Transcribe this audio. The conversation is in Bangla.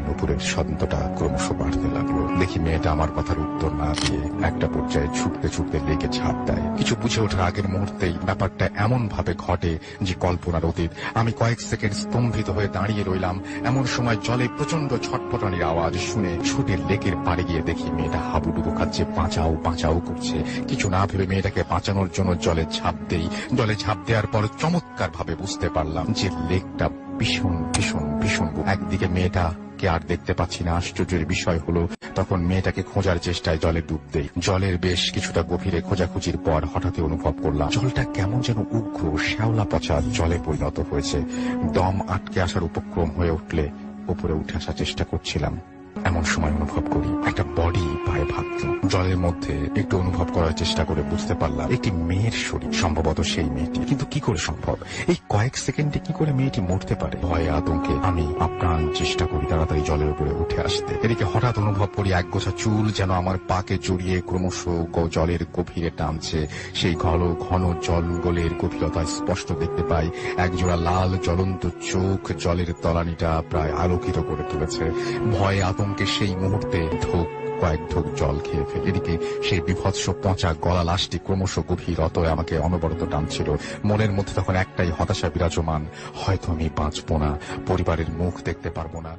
নুপুরের ছন্দটা ক্রমশ বাড়তে লাগলো। দেখি মেয়েটা আমার কথার উত্তর না দিয়ে একটা পর্যায়ে ছুটতে ছুটতে লেগে ঝাঁপ দেয়। কিছু বুঝে ওঠার আগের মুহূর্তেই ব্যাপারটা এমন ভাবে ঘটে যে কল্পনার অতীত। আমি কয়েক সেকেন্ড স্তম্ভিত হয়ে দাঁড়িয়ে রইলাম। এমন সময় জলে প্রচন্ড ছটপটানির আওয়াজ শুনে ছুটে লেকের পাড়ে গিয়ে দেখি মেয়েটা হাবুডুবু খাচ্ছে, বাঁচাও বাঁচাও করছে। কিছু না ভেবে মেয়েটাকে বাঁচানোর জন্য জলে ঝাঁপ দেই। জলে ঝাঁপ দেওয়ার পর চমৎকার ভাবে বুঝতে পারলাম যে লেকটা ভীষণ ভীষণ ভীষণ। একদিকে মেয়েটা কে আর দেখতে পাচ্ছি না। আশ্চর্যের বিষয় হলো তখন মেয়েটাকে খোঁজার চেষ্টায় জলে ডুব দেই। জলের বেশ কিছুটা গভীরে খোঁজাখুঁজির পর হঠাৎই অনুভব করলাম জলটা কেমন যেন উগ্র শ্যাওলা পচা জলে পরিণত হয়েছে। দম আটকে আসার উপক্রম হয়ে উঠলে উপরে উঠে আসার চেষ্টা করছিলাম। এমন সময় অনুভব করি একটা বডি পায়ে ভাবত। জলের মধ্যে একটু অনুভব করার চেষ্টা করে বুঝতে পারলাম একটি মেয়ের শরীর, সম্ভবত সেই মেয়েটি। কিন্তু কি করে সম্ভব? এই কয়েক সেকেন্ডে কি করে মেয়েটি মরতে পারে? ভয়ে আতঙ্কে আমি আপ্রাণ চেষ্টা করি তাড়াতাড়ি জলের উপরে উঠে আসতে। এদিকে হঠাৎ অনুভব করি একগোছা চুল যেন আমার পাকে জড়িয়ে ক্রমশ জলের গভীরে টানছে। সেই ঘন জঙ্গলের গভীরতায় স্পষ্ট দেখতে পাই একজোড়া লাল জ্বলন্ত চোখ জলের তলানিটা প্রায় আলোকিত করে তুলেছে। ভয়ে আতঙ্কে সেই মুহূর্তে কয়েক ঢোক জল খেয়ে ফেলে। এদিকে সেই বিভৎস পচা গলা লাশটি ক্রমশ গভীরতায় আমাকে অনবরত টানছিল। মনের মধ্যে তখন একটাই হতাশা বিরাজমান, হয়তো আমি বাঁচবো না, পরিবারের মুখ দেখতে পারবো না।